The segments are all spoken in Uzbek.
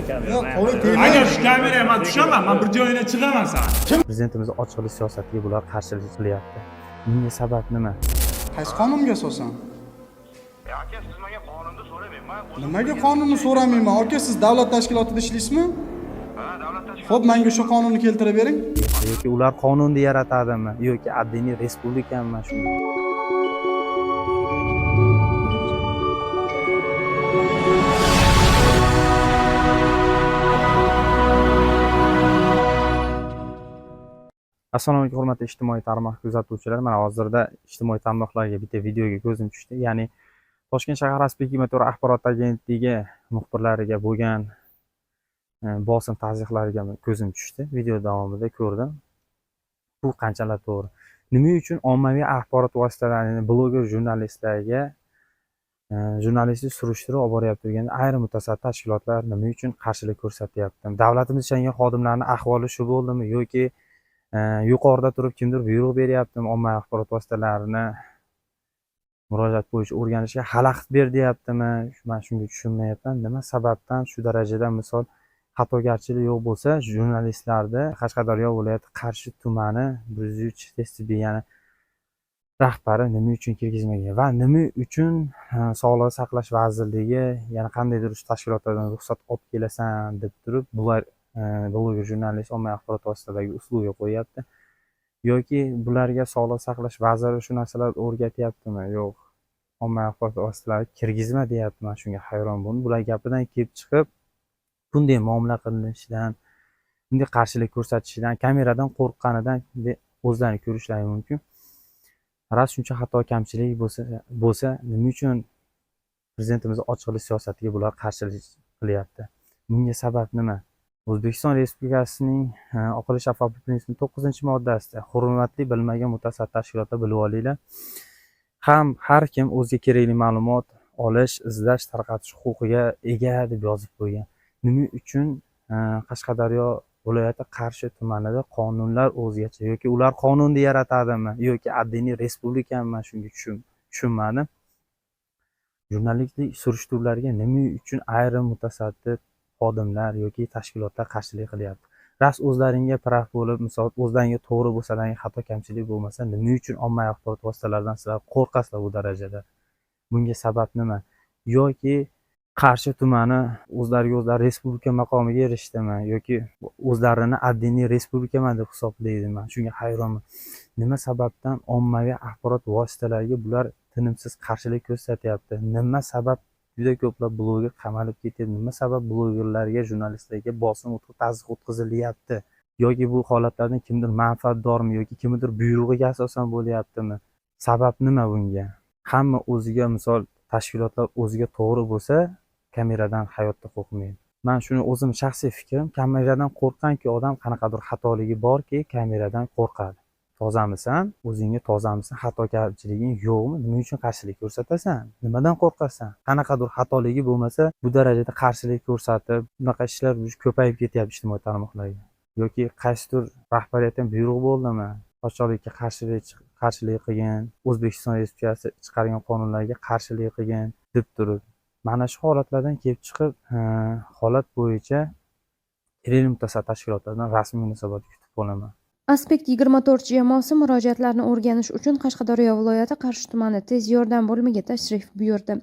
Yo'q, qo'li tegmaydi. Agar shu kameraga men tushaman, men bir joyingdan chiqaman san. Prezidentimiz ochiqlik siyosatiga bular qarshilik qilyapti. Bunga sabab nima? Qaysi qonunga asosan? Aka, siz menga qonunni so'ramayman. Nimaga qonunni so'ramayman? Aka, siz davlat tashkilotida ishlaysizmi? Ha, davlat tashkiloti. Xo'p, menga shu qonunni keltirib bering. Yoki ular qonunni yaratadimi yoki addiniy respublikami shunday? Assalomu alaykum hurmatli ijtimoiy tarmoq kuzatuvchilar. Mana hozirda ijtimoiy tarmoqlarga bitta videoga ko'zim tushdi. Ya'ni Toshkent shahar Rossbekimotor axborot agentligi muxbirlariga bo'lgan bosim tazyiqlariga ko'zim tushdi. Video davomida ko'rdim. Bu qanchalar to'g'ri? Nima uchun ommaviy axborot vositalarining bloger jurnalistlarga jurnalistik surishtiruv olib boryapti deganda ayrim mutasaddi tashkilotlar nima uchun qarshilik ko'rsatyapti? Davlatimiz ishlangan xodimlarning ahvoli shu bo'ldimi yoki yuqorida turib kimdir buyruq beryaptimi ommaviy axborot vositalarini murojaat bo'yicha o'rganishga xalaqit ber deyaptimi? Men shunga tushunmayapman. Nima sababdan shu darajada misol xatogarchilik yo'q bo'lsa, jurnalistlarni Qashqadaryo viloyati Qarshi tumani 103 tez tibbiy rahbari nima uchun kirgizmagan va nima uchun Sog'liqni saqlash vazirligi yana qandaydir tashkilotlardan ruxsat olib kelasan deb turib bular bloger jurnalist ommaviy axborot vositalaridagi uslubga qo'yapti yoki bularga Sog'liqni saqlash vaziri shu narsalarni o'rgatyaptimi? Yo'q, ommaviy axborot vositalari kirgizma deyapti. Men shunga hayron bo'ldim. Bular gapidan kelib chiqib bunday muomala qilinishidan, bunday qarshilik ko'rsatishidan, kameradan qo'rqqanidan o'zlarini ko'rishlari mumkin. Ras shuncha xato kamchilik bo'lsa, nima uchun prezidentimiz ochiqlik siyosatiga bular qarshilik qilyapti? Bunga sabab nima? O'zbekiston Respublikasining oqilish shaffoflik prinsipining 9-moddasida hurmatli bilmagan mutasaddi tashkilotlar bilib olinglar. Har kim o'ziga kerakli ma'lumot olish, izlash, tarqatish huquqiga ega deb yozib qo'ygan. Nima uchun Qashqadaryo viloyati Qarshi tumanida qonunlar o'zgacha yoki ular qonunni yaratadimi yoki addiniy respublikami? Men shunga tushunmadim. Jurnalistik surishtiruvlarga nima uchun ayrim mutasaddi xodimlar yoki tashkilotlar qarshilik qilyapti? Ras o'zlaringga praf bo'lib, misol o'zlaringga to'g'ri bo'lsalaring, xato kamchilik bo'lmasa, nima uchun ommaviy axborot vositalaridan sizlar qo'rqasizlar bu darajada? Bunga sabab nima? Yoki Qarshi tumani o'zlariga o'zlari respublika maqomiga erishdimi yoki o'zlarini addiniy respublikami deb hisoblaydimi? Shunga hayronman. Nima sababdan ommaviy axborot vositalariga bular tinimsiz qarshilik ko'rsatyapti? Nima sabab juda ko'plab bloger qamalib ketyapti? Nima sabab blogerlarga, jurnalistlarga bosim ta'zyiq o'tkazilyapti? Yoki bu holatlardan kimdir manfaatdormi yoki kimdir buyrug'iga asosan bo'lyaptimi? Sabab nima bunga? Hamma o'ziga misol tashkilotlar o'ziga to'g'ri bo'lsa, kameradan hayotda qo'rqmaydi. Men shuni o'zim shaxsiy fikrim, kameradan qo'rqqanki odam qanaqadir xatoligi borki, kameradan qo'rqadi. Tozamisan, o'zingga tozamisan, xatogarchiliging yo'qmi? Nima uchun qarshilik ko'rsatasan? Nimadan qo'rqasan? Qanaqadir xatoligi bo'lmasa, bu darajada qarshilik ko'rsatib, bunaqa ishlar ko'payib ketyapti ijtimoiy tarmoqlarga. Yoki qaysidir rahbariyatdan buyruq bo'ldimi? Ochiqlikka qarshilik qilgan, O'zbekiston Respublikasi chiqargan qonunlarga qarshilik qilgan deb turib, mana shu holatlardan kelib chiqib, holat bo'yicha kerakli mutasaddi tashkilotlardan rasmiy munosabat kutib qolaman. Aspekt 24 jamoasi murojaatlarni o'rganish uchun Qashqadaryo viloyati Qarshi tumani tez yordam bo'limiga tashrif buyurdi.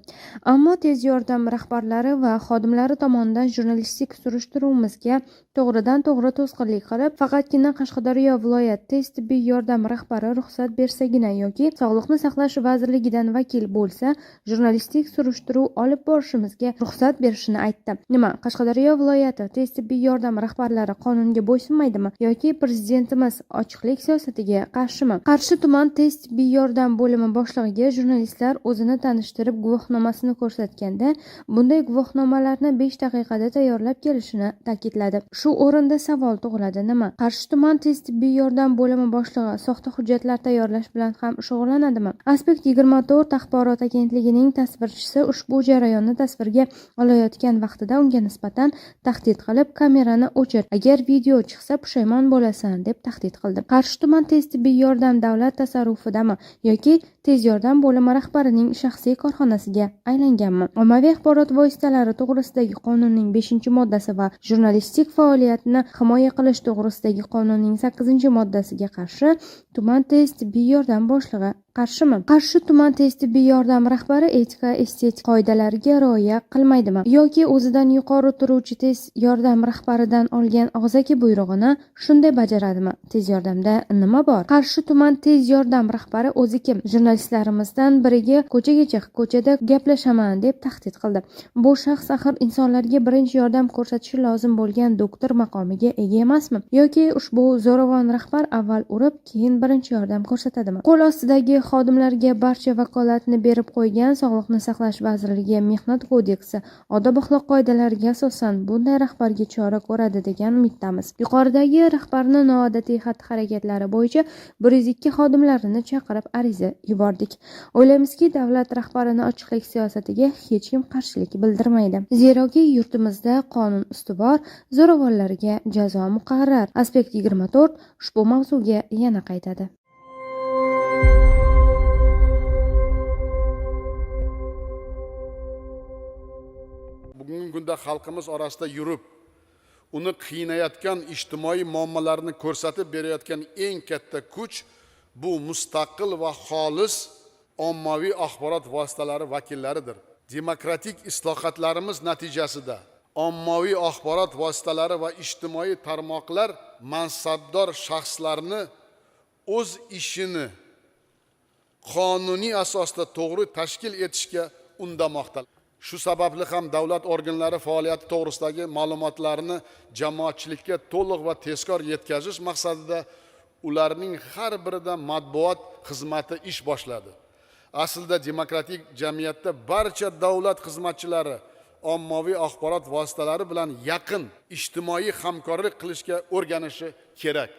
Ammo tez yordam rahbarlari va xodimlari tomonidan jurnalistik surishtiruvimizga to'g'ridan-to'g'ri to'sqinlik qilib, faqatgina Qashqadaryo viloyat tez tibbiy yordam rahbari ruxsat bersagina yoki Sog'liqni saqlash vazirligidan vakil bo'lsa, jurnalistik surishtiruv olib borishimizga ruxsat berishini aytdi. Nima, Qashqadaryo viloyati tez tibbiy yordam rahbarlari qonunga bo'ysunmaydimi yoki prezidentimiz ochiqlik siyosatiga qarshimi? Qarshi tuman tez tibbiy yordam bo'limi boshlig'iga jurnalistlar o'zini tanishtirib guvohnomasini ko'rsatganda, bunday guvohnomalarni 5 daqiqada tayyorlab kelishini ta'kidladi. Shu o'rinda savol tug'iladi, nima? Qarshi tuman tez tibbiy yordam bo'limi boshlig'i soxta hujjatlar tayyorlash bilan ham shug'ullanadimi? Aspekt 24 axborot agentligining tasvirchisi ushbu jarayonni tasvirga olayotgan vaqtida unga nisbatan tahdid qilib, kamerani o'chir, agar video chiqsa pushaymon bo'lasan deb tahdid tahdid qildi. Qarshi tuman tez tibbiy yordam davlat tasarrufidami yoki tez yordam bo'limi rahbarining shaxsiy korxonasiga aylanganmi? Ommaviy axborot vositalari to'g'risidagi qonunning 5-moddasi va jurnalistik faoliyatni himoya qilish to'g'risidagi qonunning 8-moddasiga qarshi tuman tez tibbiy yordam boshlig'i qarshimi? Qarshi tuman tez tibbiy yordam rahbari etika estetik qoidalariga rioya qilmaydimi yoki o'zidan yuqori turuvchi tez yordam rahbaridan olgan og'zaki buyrug'ini shunday bajaradimi? Tez yordamda nima bor? Qarshi tuman tez yordam rahbari o'zi kim? Jurnalistlarimizdan biriga ko'chaga chiq, ko'chada gaplashaman deb tahdid qildi. Bu shaxs axir insonlarga birinchi yordam ko'rsatishi lozim bo'lgan doktor maqomiga ega emasmi? Yoki ushbu zo'ravon rahbar avval urib, keyin birinchi yordam ko'rsatadimi? Qo'l ostidagi xodimlarga barcha vakolatni berib qo'ygan Sog'liqni saqlash vazirligi Mehnat kodeksi odob axloq qoidalariga asosan bunday rahbarga chora ko'radi degan umiddamiz. Yuqoridagi rahbarni noodatiy xatti-harakatlari bo'yicha 102 xodimlarini chaqirib ariza yubordik. O'ylaymizki, davlat rahbarining ochiqlik siyosatiga hech kim qarshilik bildirmaydi. Zeroki yurtimizda qonun ustuvor, zo'ravonlarga jazo muqarrar. Aspekt 24 ushbu mavzuga yana qaytadi. Bugungi kunda xalqimiz orasida yurib, uni qiynayotgan ijtimoiy muammolarni ko'rsatib berayotgan eng katta kuch bu mustaqil va xolis ommaviy axborot vositalari vakillaridir. Demokratik islohotlarimiz natijasida ommaviy axborot vositalari va ijtimoiy tarmoqlar mansabdor shaxslarni o'z ishini qonuniy asosda to'g'ri tashkil etishga undamoqda. Shu sababli ham davlat organlari faoliyati to'g'risidagi ma'lumotlarni jamoatchilikka to'liq va tezkor yetkazish maqsadida ularning har birida matbuot xizmati ish boshladi. Aslida demokratik jamiyatda barcha davlat xizmatchilari ommaviy axborot vositalari bilan yaqin ijtimoiy hamkorlik qilishga o'rganishi kerak.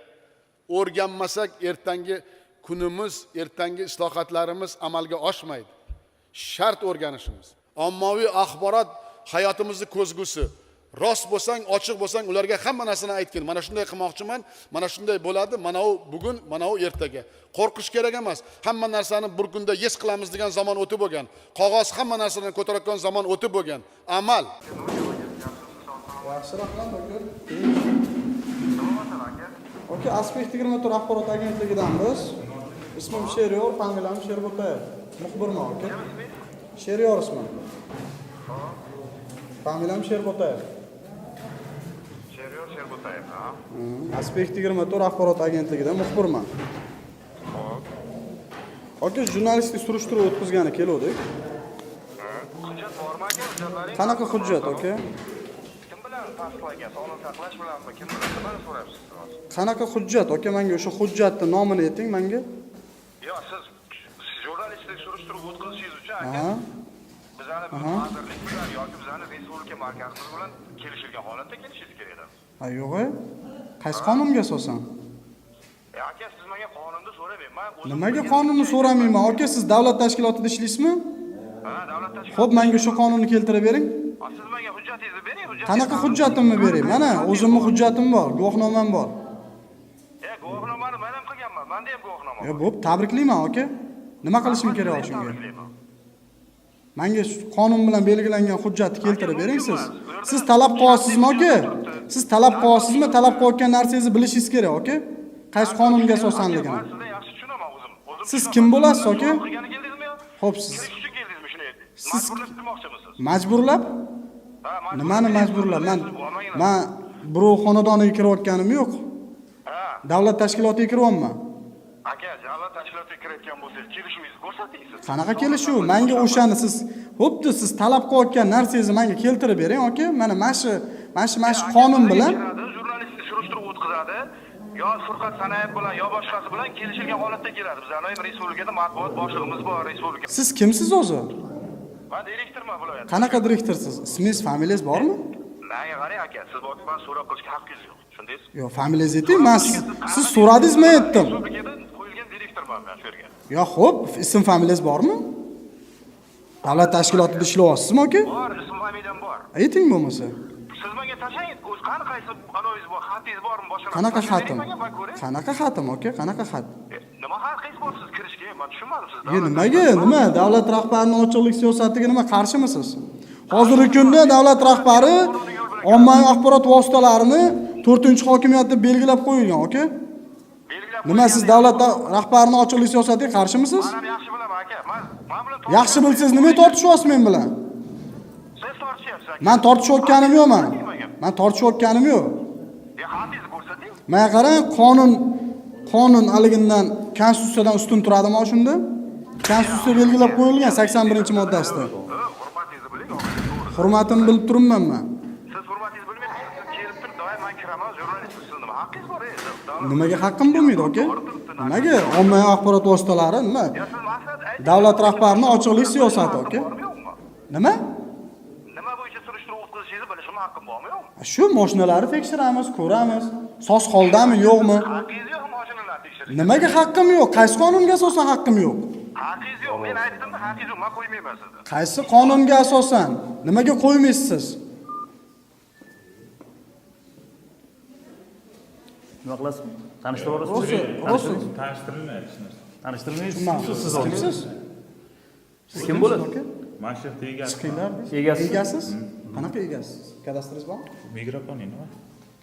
O'rganmasak ertangi kunimiz, ertangi islohotlarimiz amalga oshmaydi. Shart o'rganishimiz. Ommaviy axborot hayotimizni ko'zgusi. Rost bo'lsang, ochiq bo'lsang, ularga hamma narsani aytgin. Mana shunday qilmoqchiman, mana shunday bo'ladi, mana u bugun, mana u ertaga. Qo'rqish kerak emas. Hamma narsani bir kunda yes qilamiz degan zamon o'tib bo'lgan. Qog'oz hamma narsani ko'tarayotgan zamon o'tib bo'lgan. Amal. Yaxshi rahmat doktor. Oka, Aspekt 24 axborot agentligidanmiz. Ismim Sheriyor, familiyam Sherbotayev. Muxbirman, oka. Sheriyor ismim. Familiyam Sherbotayev. Sherbotayev, ha? Aspekt 24 axborot agentligidan muxbirman. Oka, jurnalistik surishtiruv o'tkazgani keldik. Hujjat bormi aka? Hujjatlaring Qanaqa hujjat, oka? kim bilan tasdiqlagan? Sog'liqni saqlash bilanmi? Kim bilan nimani so'rayapsiz? Qanaqa hujjat, oka? Menga o'sha hujjatning nomini ayting menga. Yo, siz jurnalistik surishtiruv o'tkazishingiz uchun aka, Aha. bizani vazirlik bilan yoki bizani respublika markazimiz bilan kelishilgan holatda kelishingiz kerak edi. Ha, yo'q-a? Qaysi qonunga asosan? Aka, siz menga qonunni so'ramayman. Men o'zim Nimaga qonunni so'ramayman? Oka, siz davlat tashkilotida ishlaysizmi? Ha, davlat tashkiloti. Xo'p, menga shu qonunni keltirib bering. Siz menga hujjatingizni bering, Qanaqa hujjatimni beray? Mana o'zimning hujjatim bor, guvohnomam bor. Guvohnomani men ham qilganman. Menda ham guvohnoma bor. Bo'p, tabriklayman, oka. Nima qilishim kerak shunga? Menga qonun bilan belgilangan hujjatni keltirib bering siz. Siz talab qilyapsizmi, oka? Siz talab qilyapsizmi? Talab qilayotgan narsangizni bilishingiz kerak, oka? Qaysi qonunga asoslanligini. Men sizni yaxshi tushunaman o'zim. Siz kim bo'lasiz, oka? Qilgani keldingizmi yo? Xo'p, siz Kelish uchun keldingizmi shuni ayting. Siz- Majburlab turmoqchimisiz? majburlab? Ha, Nimani majburlab? Men birov xonadoniga kirayotganim yo'q. Ha, Davlat tashkilotiga kiryapman. aka, davlat tashkilotiga kirayotgan bo'lsangiz, kelishingizni ko'rsating siz. Qanaqa kelishuv? Menga o'shani siz, xuddi siz talab qilayotgan narsangizni menga keltirib bering, oka. Mana shu qonun bilan jurnalistik surishtiruv o'tkazadi. Yo Furqat Sanayev bilan, yo boshqasi bilan kelishilgan holatda keladi. Bizning respublikada matbuot boshlig'imiz bor, respublika. siz kimsiz o'zi? Men direktorman viloyat. Qanaqa direktorsiz? Ismingiz, familiyangiz bormi? Menga qarang aka, siz boshqa so'rab qilishga haqqingiz yo'q. Tushundingiz? Yo'q, familiyangizni ayting. Men siz so'radingizmi aytdim. Respublikada qo'yilgan direktorman men shu yerga. Yo, xo'p, ism familiyangiz bormi? Davlat tashkilotida ishlayapsizmi, aka? Bor, ism familiyam bor. Ayting bo'lmasa. Siz menga tashlang, o'zi qani qaysi anoyiz bor, xatingiz bormi, boshqa Qanaqa narsa xatim? menga man ko'ray. Qanaqa xatim, aka? Qanaqa xat? Nima haqqingiz bor siz kirishga? Men tushunmadim sizdan. Nimaga? Nima? Davlat rahbarining ochiqlik siyosatiga nima qarshimisiz? Hozirgi kunda davlat rahbari ommaviy axborot vositalarini 4-hokimiyat deb belgilab qo'yilgan, aka. Belgilab Nima siz davlat rahbarining ochiqlik siyosatiga qarshimisiz? Men ham yaxshi bilaman aka. Men bilan Yaxshi bilsangiz nima tortishyapsiz men bilan? siz tortishyapsiz aka. Men tortishayotganim yo'q men. Men tortishayotganim yo'q. Xatingizni ko'rsating. Menga qarang, qonun aligindan konstitutsiyadan ustun turadimi shunda? Konstitutsiya belgilab qo'yilgan 81-moddasida. Hurmatingizni biling, to'g'ri. Hurmatini bilib turibman men. Siz hurmatingizni bilmaysiz, siz kelib turib, doim men kiraman, jurnalist siz nima haqqingiz bor edi? Nimaga haqqim bo'lmaydi, aka? Nimaga? Ommaviy axborot vositalari nima? Siz maqsad ayting. Davlat rahbarining ochiqlik siyosati, aka. Nima? Nima bo'yicha surishtiruv o'tkazishingizni bilishim haqqim bormi yo'qmi? Shu mashinalarni tekshiramiz, ko'ramiz. Soz holdami, yo'qmi? Haqqingiz yo'q mashinalarni tekshirish. Nimaga haqqim yo'q? Qaysi qonunga asosan haqqim yo'q? Haqqingiz yo'q. Men aytdim, haqqingiz yo'q. Men qo'ymayman sizni. Qaysi qonunga asosan? Nimaga qo'ymaysiz? Nima qilasizmi? Tanishtirib yuborasiz? Rosa. Tanishtirilmayapti hech narsa. Tanishtirmaysiz. Siz Kimsiz? Siz kim bo'ladi? Mana shu yerda egasi. Chiqinglar. Egasiz. Egasiz? Qanaqa egasiz? Kadastringiz bormi? Mikrofoning bor.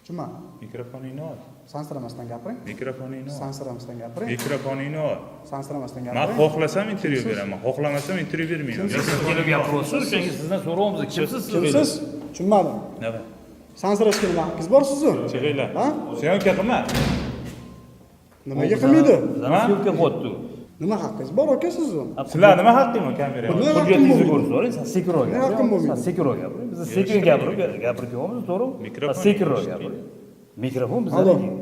Chuma. Mikrofoning bor. Sansiramasdan gapiring. Mikrofoning bor. Sansiramasdan gapiring. Mikrofoning bor. Sansiramasdan Men gapiring. xohlasam intervyu beraman, xohlamasam intervyu bermayman. Siz kelib gapiryapsiz, o'shanga sizdan so'rayapmiz. Kimsiz siz? Kimsiz? Tushunmadim. Nima? Sansirashga nima haqqingiz bor sizni? Chiqinglar. Ha? Syomka qilma. Nimaga qilmaydi? Zama syomka qilyapti. Nima haqqingiz bor aka sizni? Sizlar nima haqqing bor kamera? Nima haqqim Hujjatingizni bo'lmaydi? ko'rib so'rang, siz sekinroq Nima haqqim gapiring. bo'lmaydi? Siz sekinroq gapiring. Biz sekin gapirib qo'yamiz, to'g'rimi? Mikrofon Sekinroq eshitdik. gapiring. Mikrofon Alo. bizda.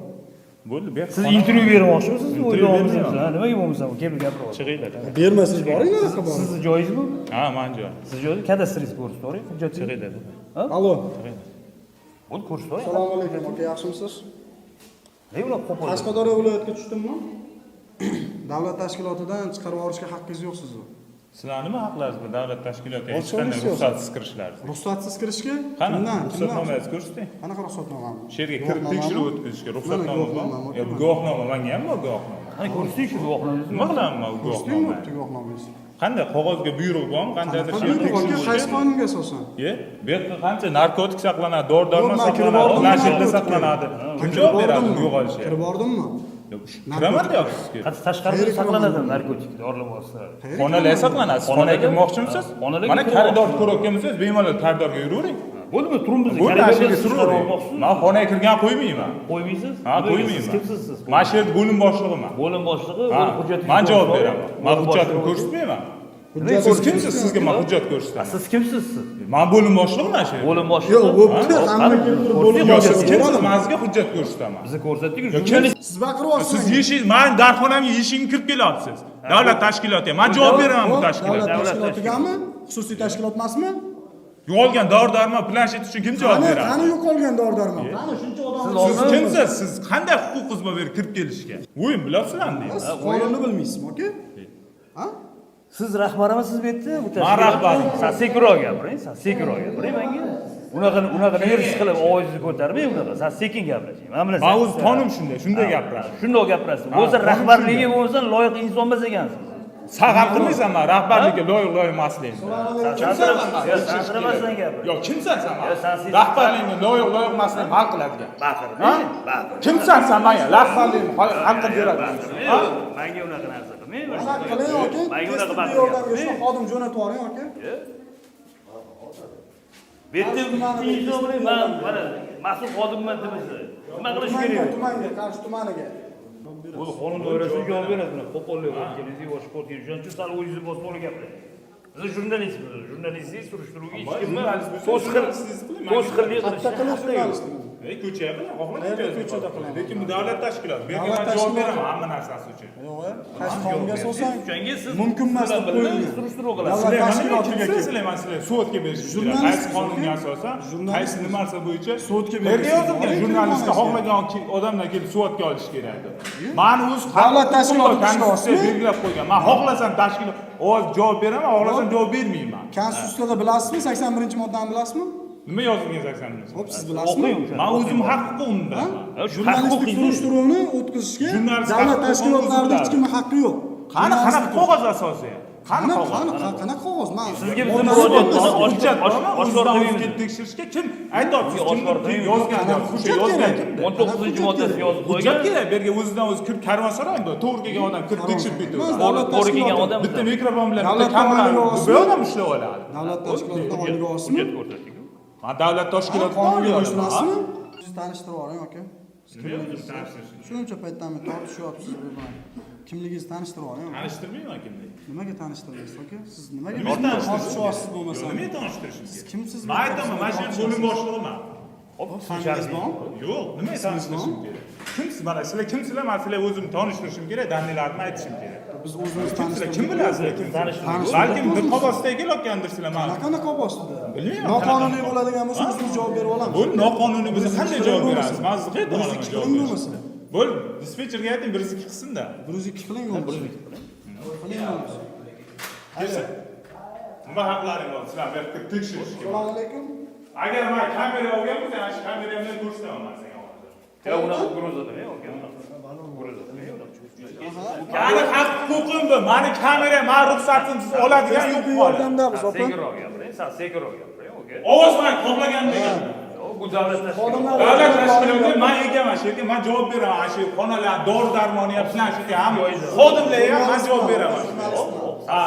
Bo'ldi, ber. Siz intervyu bermoqchimisiz? Intervyu O'ylayapmisiz? bermayman. Ha, nimaga bo'lmasa, kelib gapiryapsiz. Chiqinglar. Bermasiz boring nima bor? Sizni joyingizmi? Ha, menga. Siz joyingiz kadastringizni ko'rsatib so'rang, hujjatingizni. Chiqinglar. Alo. Bo'ldi, ko'rsatib so'rang. Assalomu alaykum aka, yaxshimisiz? Ne ular qo'pol. Qashqadaryo viloyatiga tushdimmi? Davlat tashkilotidan chiqarib yuborishga haqqingiz yo'q sizni. Sizlar nima haqlaringiz bor davlat tashkilotiga hech Ochiqlik qanday siyosati. ruxsatsiz kirishlaringiz? Ruxsatsiz kirishga? Qani? Kimdan? Ruxsatnomangizni ko'rsating. Qanaqa ruxsatnomami? Shu yerga kirib tekshiruv o'tkazishga ruxsatnoma guvohnoma, bormi? Yo, guvohnoma menga ham bor guvohnoma. Qani ko'rsating shu guvohnomangizni. Nima qilaman men Ko'rsatdingmi guvohnoma? guvohnomangizni? Qanday qog'ozga buyruq bormi? Qandaydir shu Qanaqa tekshiruv aka, qaysi qonunga asosan? Ye, bu yerda qancha narkotik saqlanadi, dori-darmon Yo'q, men kirib saqlanadi, bordim, nashrda narkotikka. saqlanadi. Kim Kirib javob beradi bordimmi? yo'qolishiga? Kirib bordimmi? Yo'q, kiraman deyapsizki. Tashqarida saqlanadi narkotik dorilar vositalari. Xonalar saqlanadi. Siz xonaga kirmoqchimisiz? Xonalarga Mana kirib koridorni ko'rayotgan bo'lsangiz, bemalol koridorga yuravering. Bo'ldimi? Turimiz. Bo'ldi, shu yerga suravering. Men xonaga kirgan qo'ymayman. Qo'ymaysiz? Ha, qo'ymayman. Siz kimsiz siz? Mana shu yerda bo'lim boshlig'iman. Bo'lim boshlig'i, Ha, hujjatingizni. men javob beraman. Men hujjatni ko'rsatmayman. Siz kimsiz? Sizga men hujjat Ha, ko'rsataman. siz kimsiz siz? Men bo'lim boshlig'iman shu yerda. Bo'lim boshlig'i. Yo'q, bo'pti. Hamma kelib turib bo'lim Yo, siz boshlig'i kimsiz? bo'ladimi? Men sizga hujjat ko'rsataman. Bizni ko'rsatdik, Yo, jurnalist. Siz baqiryapsiz. Siz yeshingiz, men darxonamga yeshingga kirib kelyapsiz. Davlat tashkilotiga. Men javob beraman bu tashkilotga. Davlat tashkilotigami? Xususiy tashkilot emasmi? Yo'qolgan dori-darmon planshet uchun kim javob Qani beradi? yo'qolgan dori-darmon? Qani shuncha odam Siz kimsiz? Siz qanday huquqingiz bor bu yerga kirib kelishga? O'yin bilasizlarmi? siz qonunni bilmaysizmi, aka? Ha? Siz rahbarimisiz bu yerda? Bu Men rahbarim. Siz sekinroq gapiring, siz sekinroq gapiring menga. Unaqa nervis qilib ovozingizni ko'tarmang unaqa. Siz sekin gapirasiz. Mana Men o'z tonim shunday gapiradi. Shundoq gapirasiz. Bo'lsa rahbarligi bo'lsa loyiq inson emas ekansiz. Sag'al qilmaysan men rahbarlikka loyiq emasligim. Sanqiramasdan gapir. Yo, kimsan sen? Yo, sen- Rahbarlikni loyiq emasligim hal qiladigan. Baqir. Baqir. Kimsan sen menga? Rahbarlikni hal qilib beradigan. Ha? Menga unaqa narsa qilmang. Harakat qiling aka. Menga Tez unaqa tibbiy baqir. yordamga shu xodim jo'natib yuboring aka. Bu yerda inson bilan men mana mas'ul xodimman demasin. Nima qilish kerak? Tumanga, Qarshi tumaniga. Bu qonun doirasida javob beradi buni. Qo'pollik o'tganingiz, yosh sportga shuning uchun sal o'zingizni bosib olib gapiring. Biz jurnalistmiz. Jurnalistlik surishtiruvga hech kimni to'sqinlik Qayerda qilish jurnalistligini? Ko'chada, Qayerda ko'chada qilamiz? lekin bu davlat tashkiloti. Bu yerga Davlat men javob tashkiloti. beraman hamma narsasi uchun. Yo'q, qaysi qonunga asosan O'shanga siz mumkin emas deb qo'yilgan. surishtiruv Davlat qilasiz. tashkilotiga kelib. Sizlar sudga berish kerak. Jurnalist Qaysi qonunga asosan, Jurnalist. qaysi narsa bo'yicha Sudga Yerga berish. yozilgan Lekin jurnalistga nima xohlagan odamlar kelib sudga olish kerak. Men o'z Davlat tashkiloti konstitutsiya ishlayapsizmi? belgilab qo'ygan. Men xohlasam tashkilot ovoz javob beraman, xohlasam javob bermayman. Konstitutsiyada bilasizmi? 81-moddani bilasizmi? Nima yozib yozarsanmiz? Hop, siz bilasizmi? O'qiyim o'shani. Men o'zim haq-huquqimni bilaman. Jurnalistik surishtiruvni o'tkazishga Jurnalist davlat haqqi tashkilotlarida qonun hech kimning haqqi yo'q. Qanaqa qog'oz asosi? Qanaqa Qanaqa qog'oz? Men Sizga bizim murojaatimiz hujjat bormi? oshkor O'zidan qilmaymiz. o'zga tekshirishga kim aytyapsiz? Oshkor Kim qilmaymiz. yozgan? Hujjat Yozgan kerak. kimda? 19-moddasi yozib Hujjat qo'ygan. kerak. Bu yerga o'zidan o'zi kirib karvonsaroy bu. To'g'ri kelgan odam kirib tekshirib Emas, ketadi. davlat To'g'ri kelgan tashkiloti. odam Bitta mikrofon bilan bitta Davlat kamera tomoniga bu olsin. odam ishlab oladi. Davlat tashkilotidan oylik olsinmi? Hujjat ko'rsating. Ha, davlat tashkilotidan Qonunga oylik bo'ysunasizmi? olaman. Siz tanishtirib yuboring, aka. Nima o'zim tanishtirishim? Shuncha paytdan beri tortishyapsiz bilan. Kimligingizni tanishtirib yuboring. Tanishtirmayman kimni. Nimaga tanishtirdingiz, aka? Siz nimaga Nimaga tortishyapsiz bo'lmasa? Nimaga tanishtirishim? Siz kimsiz? Men aytaman, mana shu bo'lim boshlig'iman. Hop, Famingiz bormi? Yo'q, nimaga tanishtirishim kerak? Kimsiz? Mana sizlar kimsizlar? Men sizlar o'zimni tanishtirishim kerak, dalillarni aytishim kerak. Biz o'zimiz Kimsizlar? tanishtirdik. Kim bilasizlar? Kim? Tanishtirdik. Balkim niqob ostida kelayotgandirsizlar mana. Qanaqa niqob ostida? Bilmayman. Noqonuniy bo'ladigan bo'lsa, o'zimiz javob berib olamiz. Bu noqonuniy bo'lsa qanday javob berasiz? Men sizga aytaman Birinchi javob qiling berishni. bo'lmasa. Bo'l, dispetcherga ayting, 102 qilsin-da. 102 qiling bo'lmasa. Qiling bo'lmasa. Kelsin. Nima haqlaring bor? Sizlar bu yerda tekshirishga. Assalomu alaykum. Agar men kamera olgan bo'lsam, ana shu kamera bilan ko'rsataman men senga hozir. Ya unaqa gruzada, Gruzada. Mani haq-huquqim bu. Mani kamera, men ruxsatimsiz oladigan yo'q qoladi. Yordamdamiz, opa. Sekinroq gapiring, sen sekinroq gapiring, okey? Ovoz bilan xohlagandagan. Bu davlat tashkiloti. Davlat tashkiloti men egaman, shu yerga men javob beraman. Ana shu xonalar, dori darmoni ham bilan shu yerga ham xodimlarga ham men javob beraman.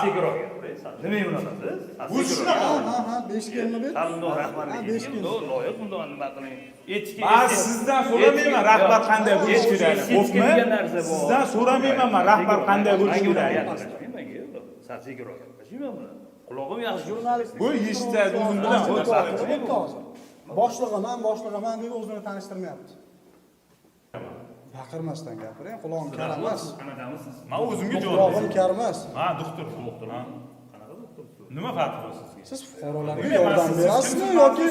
Sekinroq gapiring. Sen nima unaqasiz? Bu shunaqa. Ha, 5 kelma ber. Ta'limdor rahbarligiga loyiq bundoq nima qiling. Etika. Men sizdan so'ramayman rahbar qanday bo'lishi kerak. Xo'pmi? Sizdan so'ramayman men rahbar qanday bo'lishi kerak. Sen sekinroq gapirishingmi buni? Qulog'im yaxshi jurnalist. Bu eshitadi o'zim bilan. boshlig'iman deb o'zini tanishtirmayapti. Baqirmasdan gapiring, qulog'im kar emas. Qanaqamisiz? Men o'zimga javob Qulog'im beraman. kar emas. Ha, doktor. Qanaqa doktor? Nima farqi bor sizga? Siz fuqarolarga yordam berasizmi yoki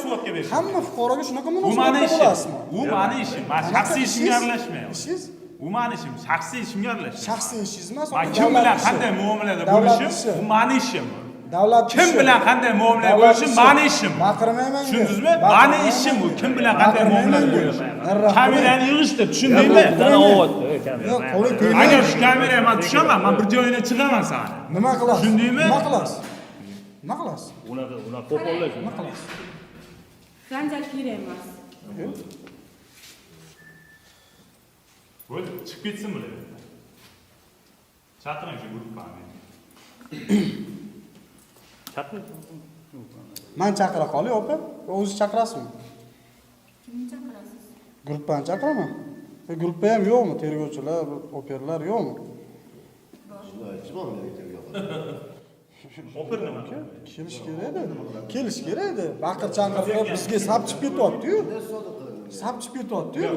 hamma fuqaroga shunaqa Bu meni munosabatda ishim. bo'lasizmi? Bu meni ishim. Men shaxsiy ishimga aralashmayman. Ishingiz Bu meni ishim. Shaxsiy ishimga aralashmayman. shaxsiy ishingiz emas. Men kim bilan qanday muomalada bo'lishim, bu meni ishim. Davlat Kim ishi. bilan qanday muomalada Davlat bo'lishim ishi. meni ishim. Baqirmayman. Tushundingizmi? Meni ishim bu. Kim bilan qanday muomalada bo'lishim. Kamerani yig'ishtir, tushundingmi? Qana ovoz, Yo'q, qo'li tegmaydi. Agar shu kameraga men tushaman, men bir joyini chiqaman sani. Nima qilasiz? Tushundingmi? Nima qilasiz? Nima qilasiz? unaqa qo'pollash. Nima qilasiz? Janjal kerak emas. Bo'ldi, chiqib ketsin bular. Chaqiring shu guruhni. Chaqir. Men chaqira qolay, opa. O'zingiz chaqirasizmi? Kimni chaqirasiz? Gruppani chaqiraman. Gruppa ham yo'qmi? Tergovchilar, operlar yo'qmi? Oper nima? Kelish kerak edi. Kelish kerak edi. Baqir chaqir qilib bizga sapchib ketyapti-yu. Sapchib ketyapti-yu.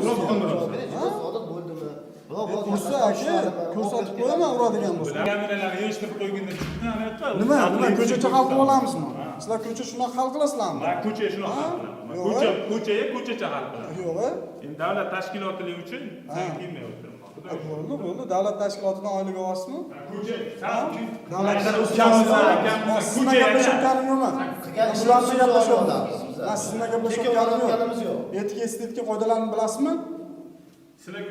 Ursa aka, ko'rsatib qo'yaman uradigan bo'lsa. Kameralarni yig'ishtirib qo'ygundan chiqdi, aytma. Nima? Ko'chacha hal qilib olamizmi? Sizlar ko'cha shunaqa hal qilasizlarmi? Men ko'cha shunaqa hal qilaman. Ko'chacha hal qilaman. Yo'q. Endi davlat tashkilotligi uchun sen kelmay o'tiribman. Bo'ldi. Davlat tashkilotidan oylik olasizmi? Ko'cha, sen Davlat ko'cha gaplashayotganim yo'qman. Bularni gaplashayapman. Men siz bilan gaplashayotganim yo'q. Etika estetika qoidalarini bilasizmi? sizlar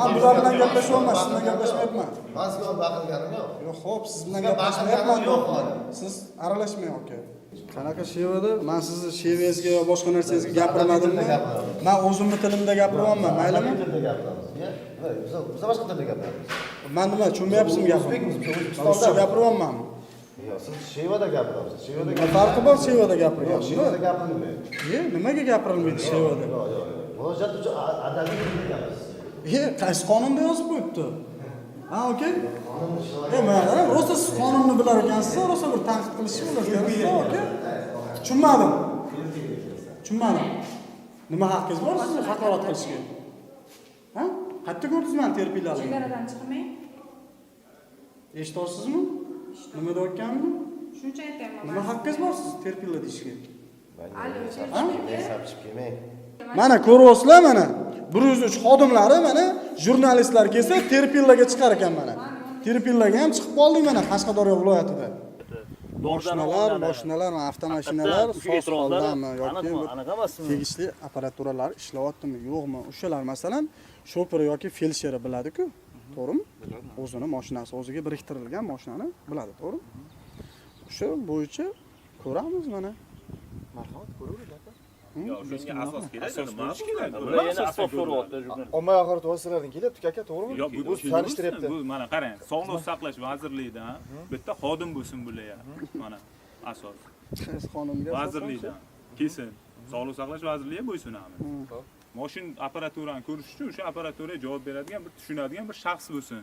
Men bular bilan gaplashyapman, siz bilan gaplashmayapman. Ben size bakılganım yok. Yo'q, xo'p, siz bilan gaplashmayapman. Siz aralashmang aka. Qanaqa shevada? Men sizni shevangizga yo boshqa narsangizga gapirmadimmi? Men o'zimning tilimda gapiryapman, maylimi? Türlü yapıyoruz. Biz başka türlü yapıyoruz. Men nima tushunmayapsizmi gapimni? Ruscha gapiryapmanmi? Yok, siz şivada yapıyorsunuz. Şivada Nima farqi bor shevada Yok, gapiryapsizmi? şivada yapılmıyor. Nimaga gapirilmaydi shevada? Yok. Murojaat uchun adaliy turda gapirasiz. Qaysi qonunda yozib qo'yibdi? Ha, okey? Men rosa siz qonunni bilar ekansiz, rosa bir tanqid qilishni bilasiz, okey? Tushunmadim. Nima haqqingiz bor sizni haqorat qilishga? Ha? Qayerda ko'rdingiz meni terpiylarni? Chegaradan chiqmang. Eshityapsizmi? Nima deyotganimni? Shuncha aytyapman. Nima haqqingiz bor siz terpiylar deyishga? Sapchib kelmang. Mana ko'ryapsizlar mana. 103 xodimlari mana jurnalistlar kelsa terpillarga chiqar ekan mana. Terpillarga ham chiqib qoldik mana Qashqadaryo viloyatida. mashinalar, avtomashinalar soz holdami yoki anaqa emasmi? tegishli apparaturalari ishlayaptimi, yo'qmi? O'shalar masalan shoferi yoki felsheri biladi-ku. To'g'rimi? O'zini mashinasi o'ziga biriktirilgan mashinani biladi, to'g'rimi? O'sha bo'yicha ko'ramiz mana. Marhamat, ko'raveradi aka. Yo, shunga asos kerak, nima kerak? Bular yana asos so'rayapti jurnalist. Ommaviy axborot vositalaridan kelyapti aka, to'g'rimi? Yo, bu tanishtiryapti. Bu mana qarang, Sog'liqni saqlash vazirligidan bitta xodim bo'lsin bular. Mana asos. Qaysi qonunga Vazirlikdan kesin. Sog'liqni saqlash vazirligiga bo'ysunamiz. Mashin apparaturani ko'rish uchun o'sha apparaturaga javob beradigan, bir tushunadigan bir shaxs bo'lsin.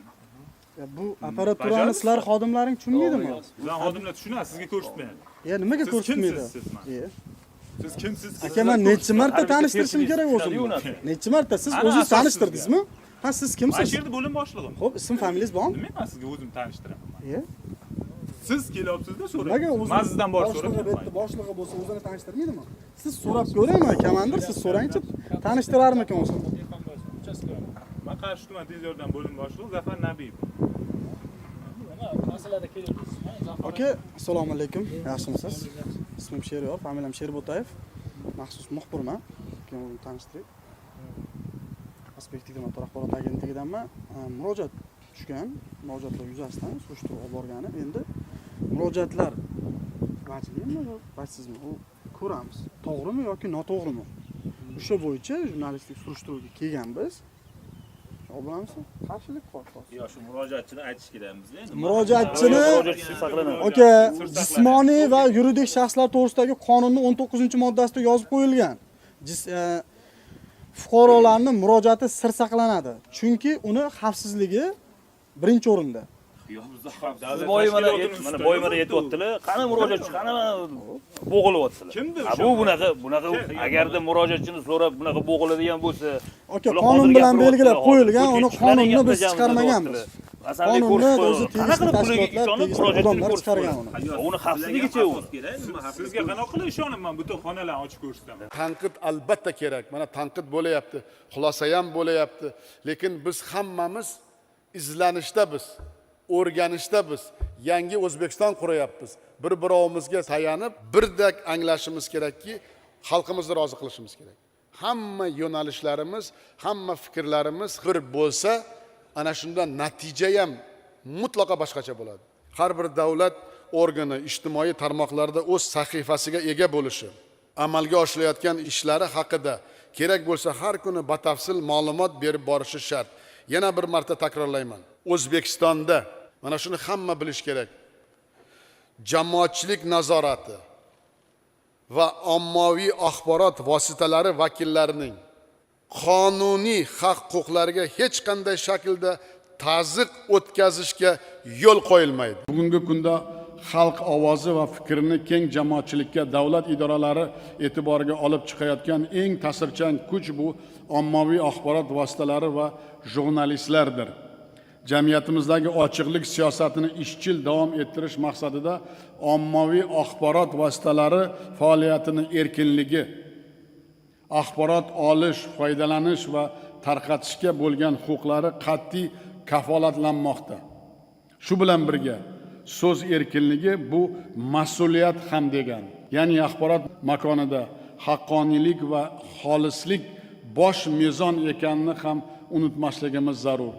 Bu apparaturani sizlar xodimlaring tushunmaydimi? Bizlar xodimlar tushunadi, sizga ko'rsatmayadi. Nimaga Siz ko'rsatmaydi? kimsiz, siz? Siz kimsiz? Aka, men necha marta tanishtirishim kerak o'zimni? Necha marta siz Ana o'zingiz asos tanishtirdingizmi? Ha, siz Mana kimsiz? shu yerda bo'lim boshlig'im. Xo'p, ism familiyangiz bormi? Nima men sizga o'zim tanishtiraman. E? Siz kelyapsizda Nimaga so'raysiz. o'zingiz Men sizdan bor so'rayman. boshlig'i bo'lsa o'zini tanishtirmaydimi? Siz so'rab ko'ringmi, komandir, siz so'rangchi, tanishtirarmikan o'zi? Men Qarshi tuman tez yordam bo'lim boshlig'i Zafar Nabiyev. Aka, assalomu alaykum. Yaxshimisiz? Ismim Sheryor, familiyam Sherbotayev. Maxsus muxbirman. Keyin tanishtiring. Aspektiv motor axborot agentligidanman. Murojaat tushgan, murojaatlar yuzasidan surishtiruv olib borgani. Endi murojaatlar vajlimi, vajsizmi? U ko'ramiz. To'g'rimi yoki noto'g'rimi? O'sha bo'yicha jurnalistik surishtiruvga kelganmiz. Obulamisiz? Qarshilik qo'yibsiz. Yo, shu murojaatchini aytish kerakmiz endi. Murojaatchini saqlanadi. aka, jismoniy va yuridik shaxslar to'g'risidagi qonunning 19-moddasida yozib qo'yilgan. Fuqarolarning murojaati sir saqlanadi. Chunki uni xavfsizligi birinchi o'rinda. Yo, bizda Siz boyimada aytyaptilar. Qani murojaatchi, qani bo'g'ilyaptilar. Kimdir Bu bunaqa agarda murojaatchini so'rab bunaqa bo'g'iladigan bo'lsa, Aka, qonun bilan belgilab qo'yilgan, uni qonunni biz chiqarmaganmiz. Masalan, Qonunni o'zi tegishli tashkilotlar, odamlar chiqargan uni. uni xavfsizligicha u. Sizga qanaqa qilib ishonaman, butun xonalarni ochib ko'rsataman. Tanqid albatta kerak. Mana tanqid bo'layapti, xulosa ham bo'layapti. Lekin biz hammamiz izlanishda biz, o'rganishda biz, yangi O'zbekiston quryapmiz. Bir-birovimizga tayanib, birdek anglashimiz kerakki, xalqimizni rozi qilishimiz kerak. Hamma yo'nalishlarimiz, hamma fikrlarimiz bir bo'lsa, ana shunda natija ham mutlaqo boshqacha bo'ladi. Har bir davlat organi ijtimoiy tarmoqlarda o'z sahifasiga ega bo'lishi, amalga oshirilayotgan ishlari haqida kerak bo'lsa har kuni batafsil ma'lumot berib borishi shart. Yana bir marta takrorlayman. O'zbekistonda mana shuni hamma bilish kerak. Jamoatchilik nazorati va ommaviy axborot vositalari vakillarining qonuniy haq-huquqlariga hech qanday shaklda ta'ziq o'tkazishga yo'l qo'yilmaydi. Bugungi kunda xalq ovozi va fikrini keng jamoatchilikka davlat idoralari e'tiboriga olib chiqayotgan eng ta'sirchan kuch bu ommaviy axborot vositalari va jurnalistlardir. Jamiyatimizdagi ochiqlik siyosatini izchil davom ettirish maqsadida ommaviy axborot vositalari faoliyatini erkinligi, axborot olish, foydalanish va tarqatishga bo'lgan huquqlari qat'iy kafolatlanmoqda. Shu bilan birga so'z erkinligi bu mas'uliyat ham degan. Ya'ni axborot makonida haqqoniylik va xolislik bosh mezon ekanini ham unutmasligimiz zarur.